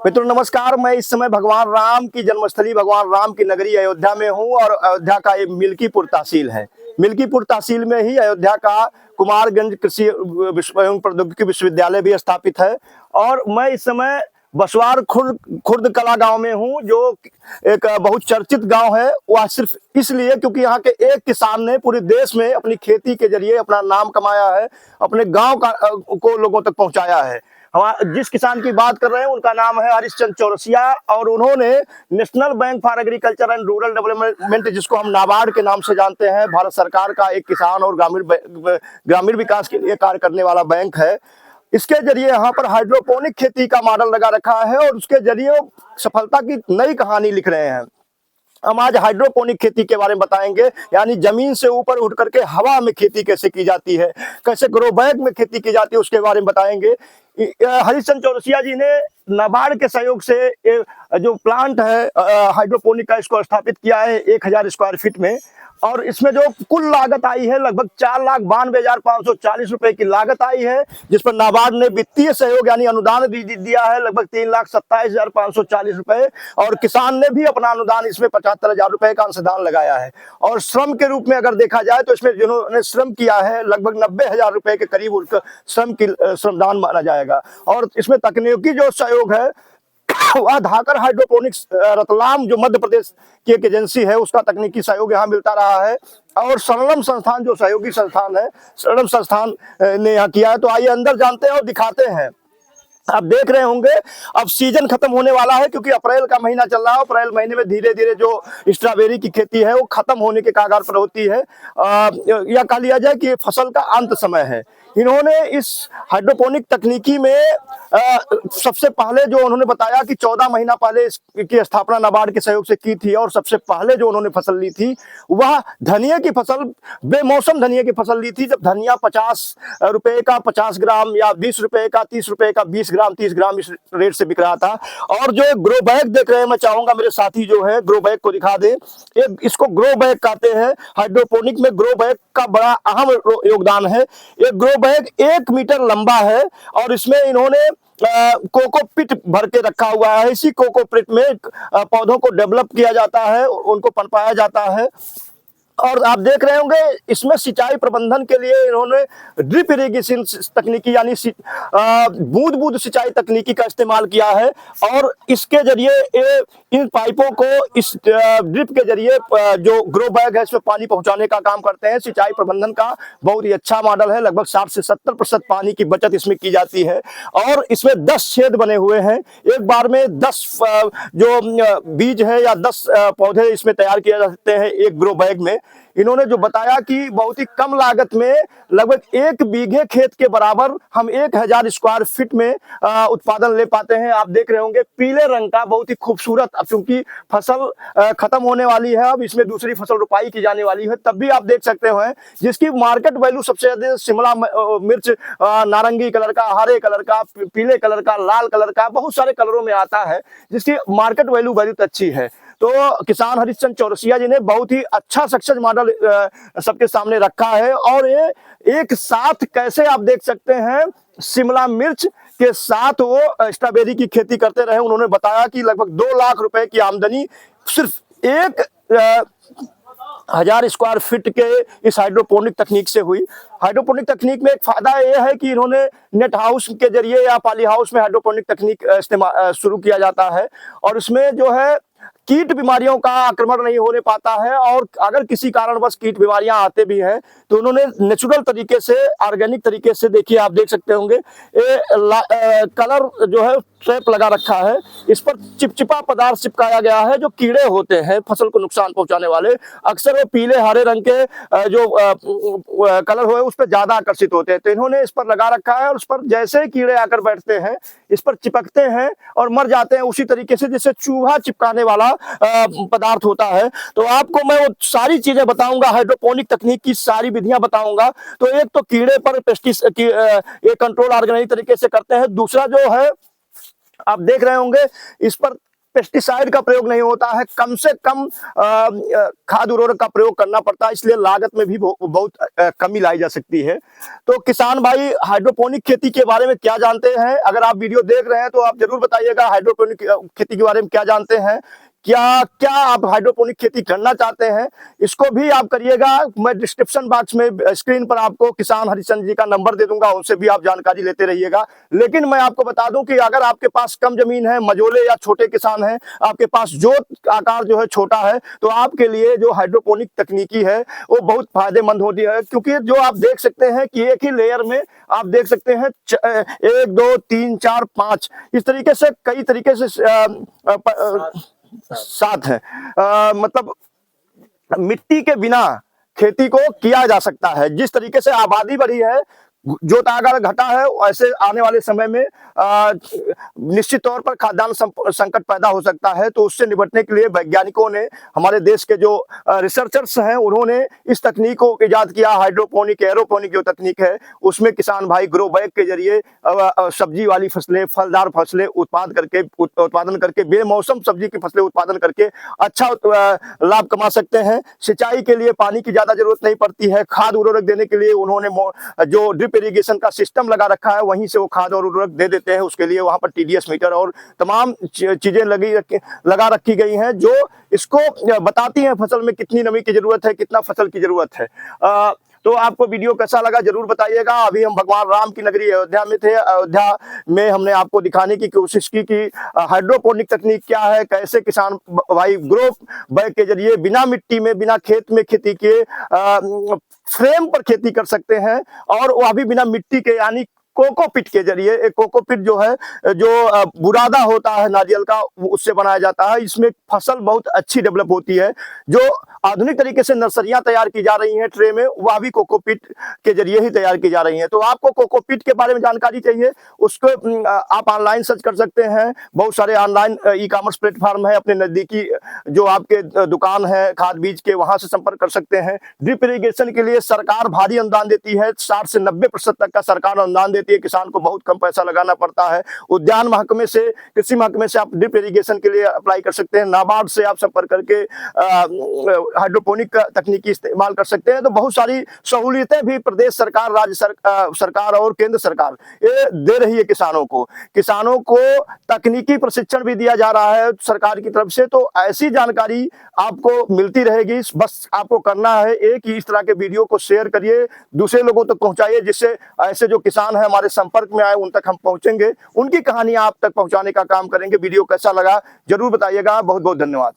मित्रों नमस्कार। मैं इस समय भगवान राम की जन्मस्थली, भगवान राम की नगरी अयोध्या में हूं और अयोध्या का ये मिल्कीपुर तहसील है। मिल्कीपुर तहसील में ही अयोध्या का कुमारगंज कृषि एवं प्रौद्योगिकी विश्वविद्यालय भी स्थापित है। और मैं इस समय बसवार खुर्द कला गांव में हूं, जो एक बहुत चर्चित गांव है। वह सिर्फ इसलिए क्योंकि यहाँ के एक किसान ने पूरे देश में अपनी खेती के जरिए अपना नाम कमाया है, अपने गांव को लोगों तक पहुंचाया है। जिस किसान की बात कर रहे हैं उनका नाम है हरिश्चंद्र चौरसिया, और उन्होंने national bank for agriculture and rural development, जिसको हम नाबार्ड के नाम से जानते हैं, भारत सरकार का एक किसान और ग्रामीण विकास के लिए कार्य करने वाला बैंक है। इसके जरिए यहाँ पर हाइड्रोपोनिक खेती का मॉडल लगा रखा है और उसके जरिए वो सफलता की नई कहानी लिख रहे हैं। हम आज हाइड्रोपोनिक खेती के बारे में बताएंगे, यानी जमीन से ऊपर उठ करके हवा में खेती कैसे की जाती है, कैसे ग्रो बैग में खेती की जाती है, उसके बारे में बताएंगे। हरिश्चंद्र चौरसिया जी ने नाबार्ड के सहयोग से जो प्लांट है हाइड्रोपोनिक का, इसको स्थापित किया है 1000 स्क्वायर फीट में। और इसमें जो कुल लागत आई है लगभग 4,92,540 रुपए की लागत आई है, जिस पर नाबार्ड ने वित्तीय सहयोग यानी अनुदान दिया है लगभग 3,27,540 रुपए। और किसान ने भी अपना अनुदान इसमें 75,000 रुपए का अंशदान लगाया है। और श्रम के रूप में अगर देखा जाए तो इसमें जिन्होंने श्रम किया है लगभग 90,000 रुपए के करीब उनका श्रमदान माना जाएगा। और इसमें तकनीकी जो सहयोग है वह धाकर हाइड्रोपोनिक्स रतलाम, जो मध्य प्रदेश की एक एजेंसी है, उसका तकनीकी सहयोग यहाँ मिलता रहा है। और सरलम संस्थान जो सहयोगी संस्थान है, सरलम संस्थान ने यहाँ किया है। तो आइए अंदर जानते हैं और दिखाते हैं। आप देख रहे होंगे अब सीजन खत्म होने वाला है, क्योंकि अप्रैल का महीना चल रहा है। अप्रैल महीने में धीरे धीरे जो स्ट्रॉबेरी की खेती है वो खत्म होने के कगार पर होती है, या कह लिया जाए कि फसल का अंत समय है। इन्होंने इस हाइड्रोपोनिक तकनीकी में सबसे पहले जो उन्होंने बताया कि 14 महीना पहले इसकी स्थापना नाबार्ड के सहयोग से की थी। और सबसे पहले जो उन्होंने फसल ली थी वह धनिया की फसल, बेमौसम धनिया की फसल ली थी, जब धनिया 50 रुपए का 50 ग्राम या 20 रुपए का 30 रुपए का 20 ग्राम 30 ग्राम इस रेट से बिक रहा था। और जो ग्रो बैग देख रहे हैं, मैं चाहूंगा मेरे साथी जो है ग्रो बैग को दिखा दे। इसको ग्रो बैग कहते हैं। हाइड्रोपोनिक में ग्रो बैग का बड़ा अहम योगदान है। ये ग्रो बैग 1 मीटर लंबा है और इसमें इन्होंने कोकोपीट भर के रखा हुआ है। इसी कोकोपीट में पौधों को डेवलप किया जाता है, उनको पनपाया जाता है। और आप देख रहे होंगे इसमें सिंचाई प्रबंधन के लिए इन्होंने ड्रिप इरिगेशन तकनीकी यानी बूंद बूंद सिंचाई तकनीकी का इस्तेमाल किया है। और इसके जरिए इन पाइपों को इस ड्रिप के जरिए जो ग्रो बैग है इसमें पानी पहुंचाने का काम करते हैं। सिंचाई प्रबंधन का बहुत ही अच्छा मॉडल है। लगभग 60 से 70% पानी की बचत इसमें की जाती है। और इसमें 10 छेद बने हुए हैं। एक बार में 10 जो बीज है या 10 पौधे इसमें तैयार किए जा सकते हैं एक ग्रो बैग में। इन्होंने जो बताया कि बहुत ही कम लागत में लगभग 1 बीघे खेत के बराबर हम 1000 स्क्वायर फीट में उत्पादन ले पाते हैं। आप देख रहे होंगे पीले रंग का बहुत ही खूबसूरत, क्योंकि फसल खत्म होने वाली है, अब इसमें दूसरी फसल रुपाई की जाने वाली है, तब भी आप देख सकते हैं जिसकी मार्केट वैल्यू सबसे ज्यादा शिमला मिर्च नारंगी कलर का, हरे कलर का, पीले कलर का, लाल कलर का, बहुत सारे कलरों में आता है, जिसकी मार्केट वैल्यू बहुत अच्छी है। तो किसान हरिश्चंद्र चौरसिया जी ने बहुत ही अच्छा सक्सेस मॉडल सबके सामने रखा है। और ये एक साथ कैसे आप देख सकते हैं शिमला मिर्च के साथ वो स्ट्रॉबेरी की खेती करते रहे। उन्होंने बताया कि लगभग 2 लाख रुपए की आमदनी सिर्फ 1000 स्क्वायर फीट के इस हाइड्रोपोनिक तकनीक से हुई। हाइड्रोपोनिक तकनीक में एक फायदा यह है कि इन्होंने नेट हाउस के जरिए या पॉली हाउस में हाइड्रोपोनिक तकनीक इस्तेमाल शुरू किया जाता है। और इसमें जो है कीट बीमारियों का आक्रमण नहीं होने पाता है। और अगर किसी कारणवश कीट बीमारियां आते भी हैं तो उन्होंने नेचुरल तरीके से, ऑर्गेनिक तरीके से, देखिए आप देख सकते होंगे कलर जो है ट्रैप लगा रखा है। इस पर चिपचिपा पदार्थ चिपकाया गया है जो कीड़े होते हैं फसल को नुकसान पहुंचाने वाले, अक्सर वो पीले हरे रंग के जो कलर हो उस पर ज्यादा आकर्षित होते हैं। तो इन्होंने इस पर लगा रखा है और उस पर जैसे ही कीड़े आकर बैठते हैं इस पर चिपकते हैं और मर जाते हैं, उसी तरीके से जैसे चूहा चिपकाने वाला पदार्थ होता है। तो आपको मैं वो सारी चीजें बताऊंगा, हाइड्रोपोनिक तकनीक की सारी विधियां बताऊंगा। तो एक तो कीड़े पर ये कंट्रोल ऑर्गेनिक तरीके से करते हैं। दूसरा जो है आप देख रहे होंगे इस पर पेस्टिसाइड का प्रयोग नहीं होता है, कम से कम खाद उर्वरक का प्रयोग करना पड़ता है, इसलिए लागत में भी बहुत कमी लाई जा सकती है। तो किसान भाई हाइड्रोपोनिक खेती के बारे में क्या जानते हैं? अगर आप वीडियो देख रहे हैं तो आप जरूर बताइएगा हाइड्रोपोनिक खेती के बारे में क्या जानते हैं, क्या क्या आप हाइड्रोपोनिक खेती करना चाहते हैं, इसको भी आप करिएगा। मैं डिस्क्रिप्शन बॉक्स में स्क्रीन पर आपको किसान हरिचंद जी का नंबर दे दूंगा, उनसे भी आप जानकारी लेते रहिएगा। लेकिन मैं आपको बता दूं कि अगर आपके पास कम जमीन है, मझोले या छोटे किसान हैं, आपके पास जोत आकार जो है छोटा है, तो आपके लिए जो हाइड्रोपोनिक तकनीकी है वो बहुत फायदेमंद होती है, क्योंकि जो आप देख सकते हैं कि एक ही लेयर में आप देख सकते हैं 1 2 3 4 5 इस तरीके से कई तरीके से 7 है। मतलब मिट्टी के बिना खेती को किया जा सकता है। जिस तरीके से आबादी बढ़ी है, जोत आकार घटा है, ऐसे आने वाले समय में निश्चित तौर पर खाद्यान्न संकट पैदा हो सकता है। तो उससे निपटने के लिए वैज्ञानिकों ने, हमारे देश के जो रिसर्चर्स हैं, उन्होंने इस तकनीक को इजाद किया। हाइड्रोपोनिक एरोपोनिक जो तकनीक है, उसमें किसान भाई ग्रो बैग के जरिए सब्जी वाली फसलें, फलदार फसलें उत्पादन करके बेमौसम सब्जी की फसलें उत्पादन करके अच्छा लाभ कमा सकते हैं। सिंचाई के लिए पानी की ज्यादा जरूरत नहीं पड़ती है। खाद उर्वरक देने के लिए उन्होंने जो ड्रिप इरिगेशन का सिस्टम लगा रखा है, वहीं से वो खाद और उर्वरक दे देते हैं। उसके लिए वहां पर TDS मीटर और तमाम चीजें लगा रखी गई हैं, जो इसको बताती हैं फसल में कितनी नमी की जरूरत है, कितना फसल की जरूरत है। तो आपको वीडियो कैसा लगा जरूर बताइएगा। अभी हम भगवान राम की नगरी अयोध्या में थे। अयोध्या में हमने आपको दिखाने की कोशिश की कि हाइड्रोपोनिक तकनीक क्या है, कैसे किसान भाई ग्रो बैग के जरिए बिना मिट्टी में, बिना खेत में खेती के फ्रेम पर खेती कर सकते हैं, और वो अभी बिना मिट्टी के, यानी कोकोपीट के जरिए। एक कोकोपीट जो है, जो बुरादा होता है नारियल का, उससे बनाया जाता है। इसमें फसल बहुत अच्छी डेवलप होती है। जो आधुनिक तरीके से नर्सरियां तैयार की जा रही हैं ट्रे में, वह भी कोकोपीट के जरिए ही तैयार की जा रही हैं। तो आपको कोकोपीट के बारे में जानकारी चाहिए, उसको आप ऑनलाइन सर्च कर सकते हैं। बहुत सारे ऑनलाइन ई-कॉमर्स प्लेटफॉर्म है, अपने नजदीकी जो आपके दुकान है खाद बीज के, वहां से संपर्क कर सकते हैं। ड्रिप इरिगेशन के लिए सरकार भारी अनुदान देती है, 60 से 90% तक का सरकार अनुदान देती है। किसान को बहुत कम पैसा लगाना पड़ता है। उद्यान महकमे से, कृषि महकमे से आप ड्रिप इरिगेशन के लिए अप्लाई कर सकते हैं। नाबार्ड से आप संपर्क करके हाइड्रोपोनिक तकनीकी इस्तेमाल कर सकते हैं। तो बहुत सारी सहूलियतें भी प्रदेश सरकार, राज्य सरकार और केंद्र सरकार ये दे रही है किसानों को। किसानों को तकनीकी प्रशिक्षण भी दिया जा रहा है सरकार की तरफ से। तो ऐसी जानकारी आपको मिलती रहेगी। बस आपको करना है एक ही, इस तरह के वीडियो को शेयर करिए, दूसरे लोगों तक पहुंचाइए, जिससे ऐसे जो किसान है हमारे संपर्क में आए, उन तक हम पहुंचेंगे, उनकी कहानियां आप तक पहुंचाने का काम करेंगे। वीडियो कैसा लगा जरूर बताइएगा। बहुत बहुत धन्यवाद।